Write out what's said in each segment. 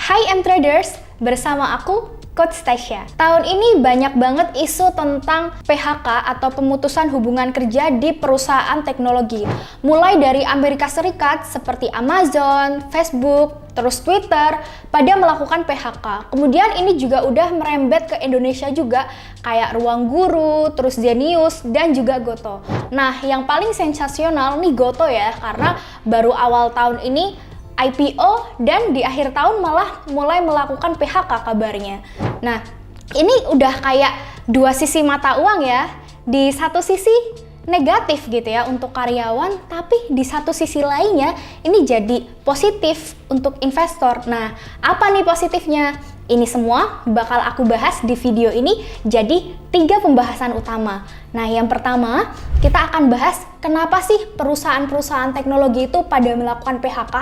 Hai M-Traders, bersama aku Coach Tasya. Tahun ini banyak banget isu tentang PHK atau pemutusan hubungan kerja di perusahaan teknologi. Mulai dari Amerika Serikat seperti Amazon, Facebook, terus Twitter pada melakukan PHK. Kemudian ini juga udah merembet ke Indonesia juga, kayak Ruang Guru, terus Zenius, dan juga Goto. Nah, yang paling sensasional nih Goto ya, karena baru awal tahun ini IPO dan di akhir tahun malah mulai melakukan PHK kabarnya. Nah, ini udah kayak dua sisi mata uang ya. Di satu sisi negatif gitu ya untuk karyawan, tapi di satu sisi lainnya ini jadi positif untuk investor. Nah, apa nih positifnya? Ini semua bakal aku bahas di video ini jadi 3 pembahasan utama. Nah, yang pertama kita akan bahas kenapa sih perusahaan-perusahaan teknologi itu pada melakukan PHK.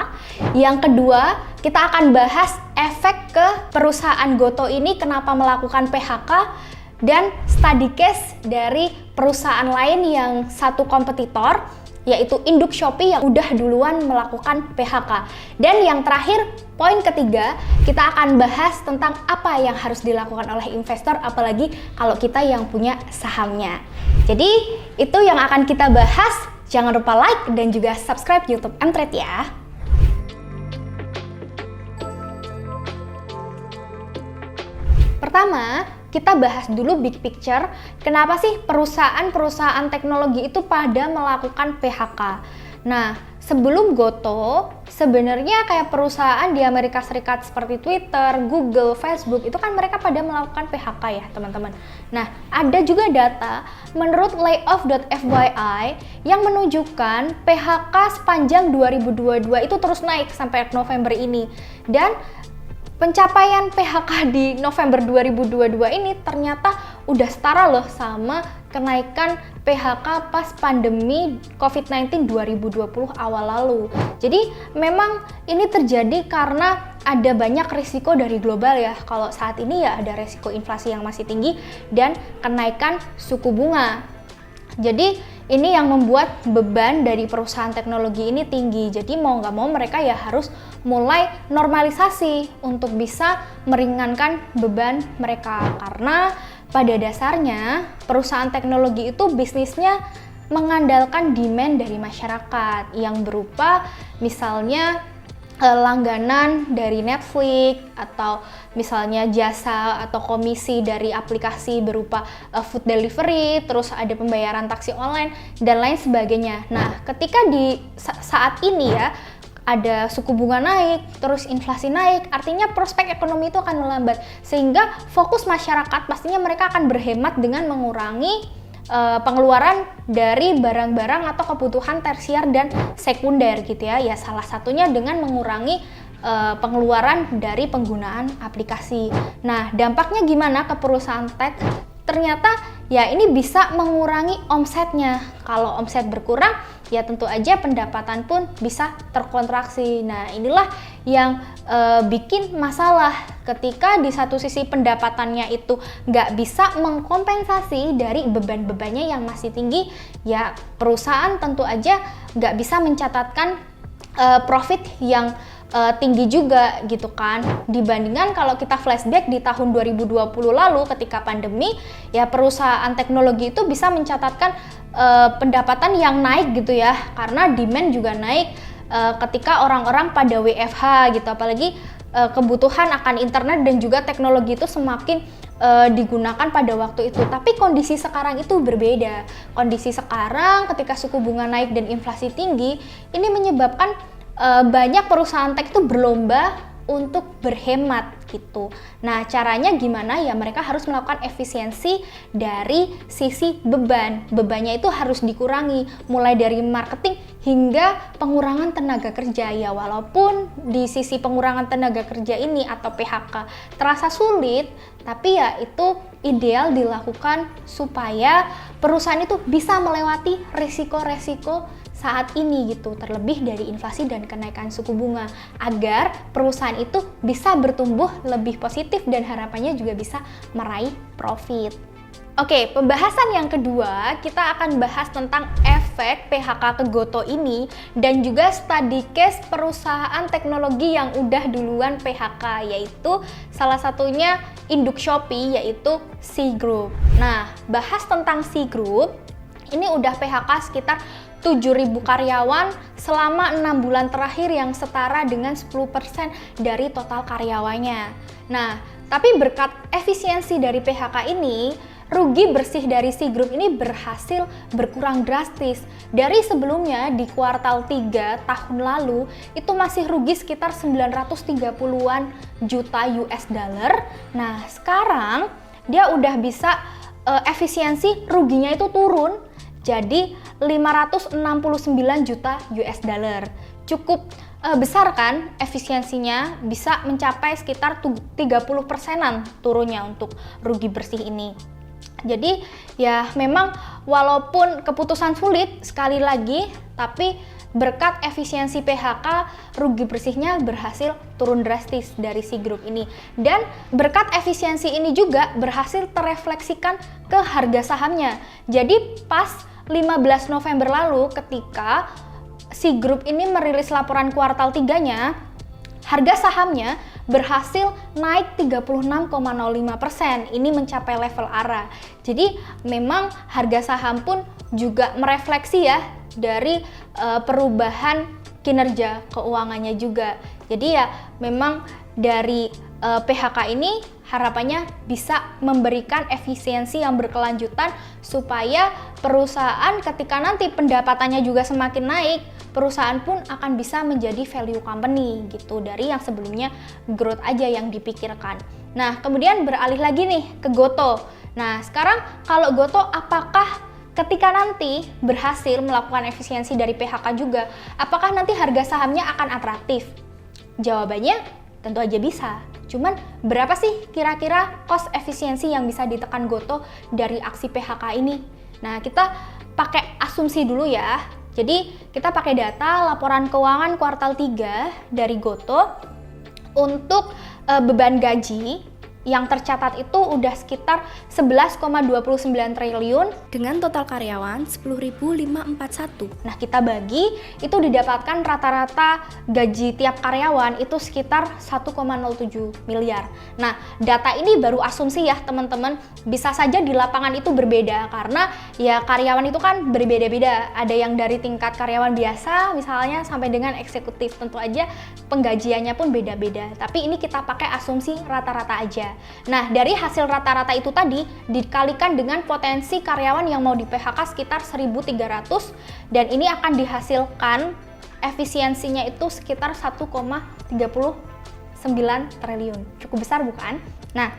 Yang kedua, kita akan bahas efek ke perusahaan Goto ini kenapa melakukan PHK dan study case dari perusahaan lain yang satu kompetitor, yaitu induk Shopee yang udah duluan melakukan PHK. Dan yang terakhir, poin ketiga, kita akan bahas tentang apa yang harus dilakukan oleh investor, apalagi kalau kita yang punya sahamnya. Jadi, itu yang akan kita bahas. Jangan lupa like dan juga subscribe YouTube M-Trade ya. Pertama, kita bahas dulu big picture, kenapa sih perusahaan-perusahaan teknologi itu pada melakukan PHK. Nah, sebelum Goto, sebenarnya kayak perusahaan di Amerika Serikat seperti Twitter, Google, Facebook, itu kan mereka pada melakukan PHK ya teman-teman. Nah, ada juga data menurut layoff.fyi yang menunjukkan PHK sepanjang 2022 itu terus naik sampai November ini. Dan pencapaian PHK di November 2022 ini ternyata udah setara loh sama kenaikan PHK pas pandemi COVID-19 2020 awal lalu. Jadi memang ini terjadi karena ada banyak risiko dari global ya. Kalau saat ini ya ada risiko inflasi yang masih tinggi dan kenaikan suku bunga. Jadi ini yang membuat beban dari perusahaan teknologi ini tinggi. Jadi mau nggak mau mereka ya harus mulai normalisasi untuk bisa meringankan beban mereka. Karena pada dasarnya perusahaan teknologi itu bisnisnya mengandalkan demand dari masyarakat yang berupa misalnya langganan dari Netflix atau misalnya jasa atau komisi dari aplikasi berupa food delivery, terus ada pembayaran taksi online dan lain sebagainya. Nah, ketika di saat ini ya ada suku bunga naik, terus inflasi naik, artinya prospek ekonomi itu akan melambat sehingga fokus masyarakat pastinya mereka akan berhemat dengan mengurangi pengeluaran dari barang-barang atau kebutuhan tersier dan sekunder gitu ya. Ya salah satunya dengan mengurangi pengeluaran dari penggunaan aplikasi. Nah, dampaknya gimana ke perusahaan tech? Ternyata ya ini bisa mengurangi omsetnya. Kalau omset berkurang, ya tentu aja pendapatan pun bisa terkontraksi. Nah, inilah yang bikin masalah ketika di satu sisi pendapatannya itu nggak bisa mengkompensasi dari beban-bebannya yang masih tinggi, ya perusahaan tentu aja nggak bisa mencatatkan profit yang tinggi juga gitu kan. Dibandingkan kalau kita flashback di tahun 2020 lalu ketika pandemi, ya perusahaan teknologi itu bisa mencatatkan pendapatan yang naik gitu ya, karena demand juga naik ketika orang-orang pada WFH gitu, apalagi kebutuhan akan internet dan juga teknologi itu semakin digunakan pada waktu itu. Tapi kondisi sekarang itu berbeda. Kondisi sekarang ketika suku bunga naik dan inflasi tinggi, ini menyebabkan banyak perusahaan tech itu berlomba untuk berhemat gitu. Nah, caranya gimana? Ya mereka harus melakukan efisiensi dari sisi beban. Bebannya itu harus dikurangi mulai dari marketing hingga pengurangan tenaga kerja ya. Walaupun di sisi pengurangan tenaga kerja ini atau PHK terasa sulit, tapi ya itu ideal dilakukan supaya perusahaan itu bisa melewati risiko-risiko saat ini gitu, terlebih dari inflasi dan kenaikan suku bunga, agar perusahaan itu bisa bertumbuh lebih positif dan harapannya juga bisa meraih profit. Oke, pembahasan yang kedua, kita akan bahas tentang efek PHK ke Gotoh ini dan juga study case perusahaan teknologi yang udah duluan PHK, yaitu salah satunya induk Shopee, yaitu Sea Group. Nah, bahas tentang Sea Group, ini udah PHK sekitar 7.000 karyawan selama 6 bulan terakhir yang setara dengan 10% dari total karyawannya. Nah, tapi berkat efisiensi dari PHK ini, rugi bersih dari Sea Group ini berhasil berkurang drastis. Dari sebelumnya di kuartal 3 tahun lalu itu masih rugi sekitar 930-an juta US dollar. Nah, sekarang dia udah bisa efisiensi ruginya itu turun jadi 569 juta US dollar. Cukup besar kan efisiensinya, bisa mencapai sekitar 30%-an turunnya untuk rugi bersih ini. Jadi ya memang walaupun keputusan sulit sekali lagi, tapi berkat efisiensi PHK rugi bersihnya berhasil turun drastis dari Sea Group ini. Dan berkat efisiensi ini juga berhasil terefleksikan ke harga sahamnya. Jadi pas 15 November lalu ketika Sea Group ini merilis laporan kuartal 3-nya, harga sahamnya berhasil naik 36,05%. Ini mencapai level ARA. Jadi memang harga saham pun juga merefleksi ya dari perubahan kinerja keuangannya juga. Jadi ya memang dari PHK ini harapannya bisa memberikan efisiensi yang berkelanjutan supaya perusahaan ketika nanti pendapatannya juga semakin naik, perusahaan pun akan bisa menjadi value company gitu, dari yang sebelumnya growth aja yang dipikirkan. Nah, kemudian beralih lagi nih ke Gotoh. Nah, sekarang kalau Gotoh apakah ketika nanti berhasil melakukan efisiensi dari PHK juga, apakah nanti harga sahamnya akan atraktif? Jawabannya tentu aja bisa. Cuman berapa sih kira-kira cost efisiensi yang bisa ditekan Gotoh dari aksi PHK ini? Nah, kita pakai asumsi dulu ya. Jadi kita pakai data laporan keuangan kuartal 3 dari Gotoh. Untuk beban gaji yang tercatat itu udah sekitar 11,29 triliun dengan total karyawan 10.541. Nah, kita bagi itu didapatkan rata-rata gaji tiap karyawan itu sekitar 1,07 miliar. Nah, data ini baru asumsi ya teman-teman, bisa saja di lapangan itu berbeda karena ya karyawan itu kan berbeda-beda. Ada yang dari tingkat karyawan biasa misalnya sampai dengan eksekutif, tentu aja penggajiannya pun beda-beda. Tapi ini kita pakai asumsi rata-rata aja. Nah, dari hasil rata-rata itu tadi dikalikan dengan potensi karyawan yang mau di PHK sekitar 1.300 dan ini akan dihasilkan efisiensinya itu sekitar 1,39 triliun. Cukup besar bukan? Nah,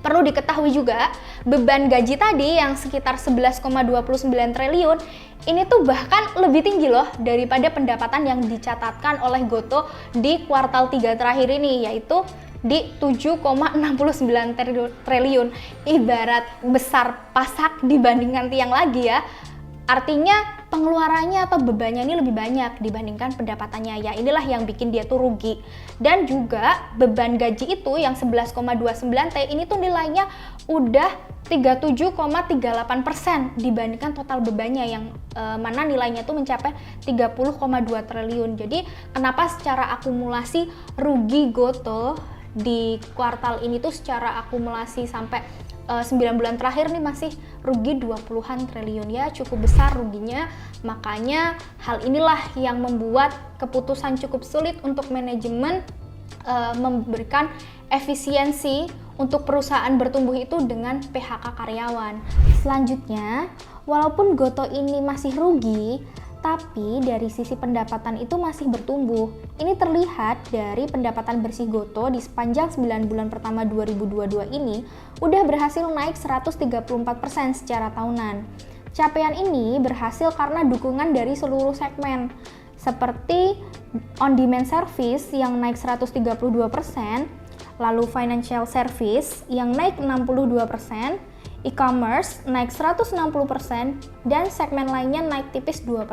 perlu diketahui juga beban gaji tadi yang sekitar 11,29 triliun ini tuh bahkan lebih tinggi loh daripada pendapatan yang dicatatkan oleh Gotoh di kuartal 3 terakhir ini, yaitu di 7,69 triliun. Ibarat besar pasak dibandingkan tiang lagi ya. Artinya pengeluarannya atau bebannya ini lebih banyak dibandingkan pendapatannya. Ya inilah yang bikin dia tuh rugi. Dan juga beban gaji itu yang 11,29T ini tuh nilainya udah 37,38% dibandingkan total bebannya yang mana nilainya tuh mencapai 30,2 triliun. Jadi kenapa secara akumulasi rugi Gotoh di kuartal ini tuh secara akumulasi sampai 9 bulan terakhir nih masih rugi 20-an triliun ya, cukup besar ruginya. Makanya hal inilah yang membuat keputusan cukup sulit untuk manajemen memberikan efisiensi untuk perusahaan bertumbuh itu dengan PHK karyawan. Selanjutnya, walaupun Gotoh ini masih rugi, tapi dari sisi pendapatan itu masih bertumbuh. Ini terlihat dari pendapatan bersih Gotoh di sepanjang 9 bulan pertama 2022 ini udah berhasil naik 134% secara tahunan. Capaian ini berhasil karena dukungan dari seluruh segmen, seperti on-demand service yang naik 132%, lalu financial service yang naik 62%, e-commerce naik 160%, dan segmen lainnya naik tipis 2%.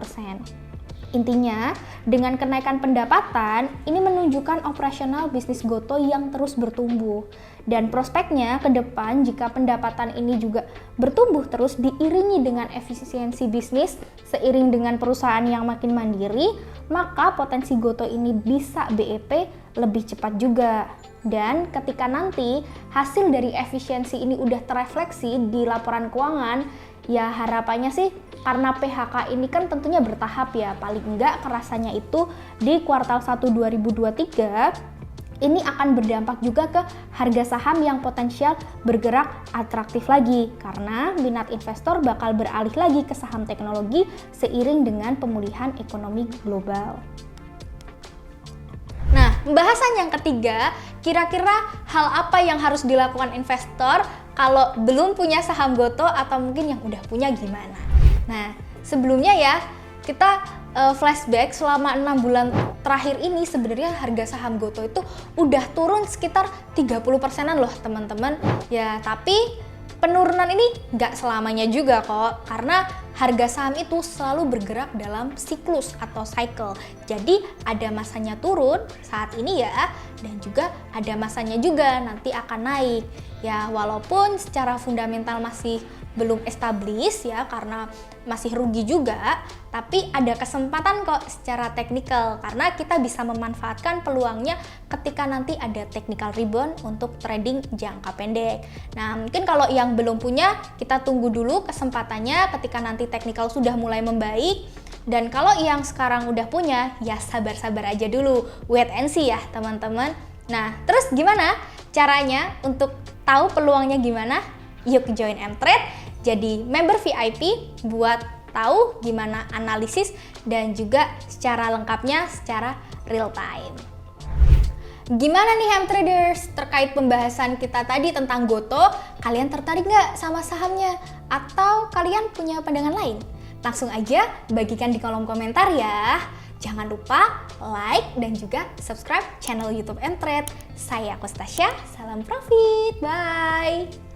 Intinya, dengan kenaikan pendapatan, ini menunjukkan operasional bisnis Gotoh yang terus bertumbuh. Dan prospeknya ke depan jika pendapatan ini juga bertumbuh terus diiringi dengan efisiensi bisnis, seiring dengan perusahaan yang makin mandiri, maka potensi Gotoh ini bisa BEP lebih cepat juga. Dan ketika nanti hasil dari efisiensi ini udah terefleksi di laporan keuangan, ya harapannya sih karena PHK ini kan tentunya bertahap ya, paling enggak kerasanya itu di kuartal 1 2023 ini akan berdampak juga ke harga saham yang potensial bergerak atraktif lagi karena minat investor bakal beralih lagi ke saham teknologi seiring dengan pemulihan ekonomi global. Nah, pembahasan yang ketiga, kira-kira hal apa yang harus dilakukan investor kalau belum punya saham Gotoh atau mungkin yang udah punya gimana? Nah, sebelumnya ya, kita flashback selama 6 bulan terakhir ini sebenarnya harga saham Gotoh itu udah turun sekitar 30%-an loh teman-teman. Ya, tapi penurunan ini nggak selamanya juga kok, karena harga saham itu selalu bergerak dalam siklus atau cycle. Jadi ada masanya turun saat ini ya, dan juga ada masanya juga nanti akan naik. Ya walaupun secara fundamental masih belum established ya karena masih rugi juga, tapi ada kesempatan kok secara teknikal karena kita bisa memanfaatkan peluangnya ketika nanti ada technical rebound untuk trading jangka pendek. Nah mungkin kalau yang belum punya kita tunggu dulu kesempatannya ketika nanti technical sudah mulai membaik, dan kalau yang sekarang udah punya ya sabar-sabar aja dulu, wait and see ya teman-teman. Nah terus gimana caranya untuk tahu peluangnya gimana? Yuk join Mtrade, jadi member VIP buat tahu gimana analisis dan juga secara lengkapnya secara real time. Gimana nih Mtraders terkait pembahasan kita tadi tentang Gotoh? Kalian tertarik nggak sama sahamnya? Atau kalian punya pandangan lain? Langsung aja bagikan di kolom komentar ya. Jangan lupa like dan juga subscribe channel YouTube Mtrade. Saya Kustasya, salam profit, bye!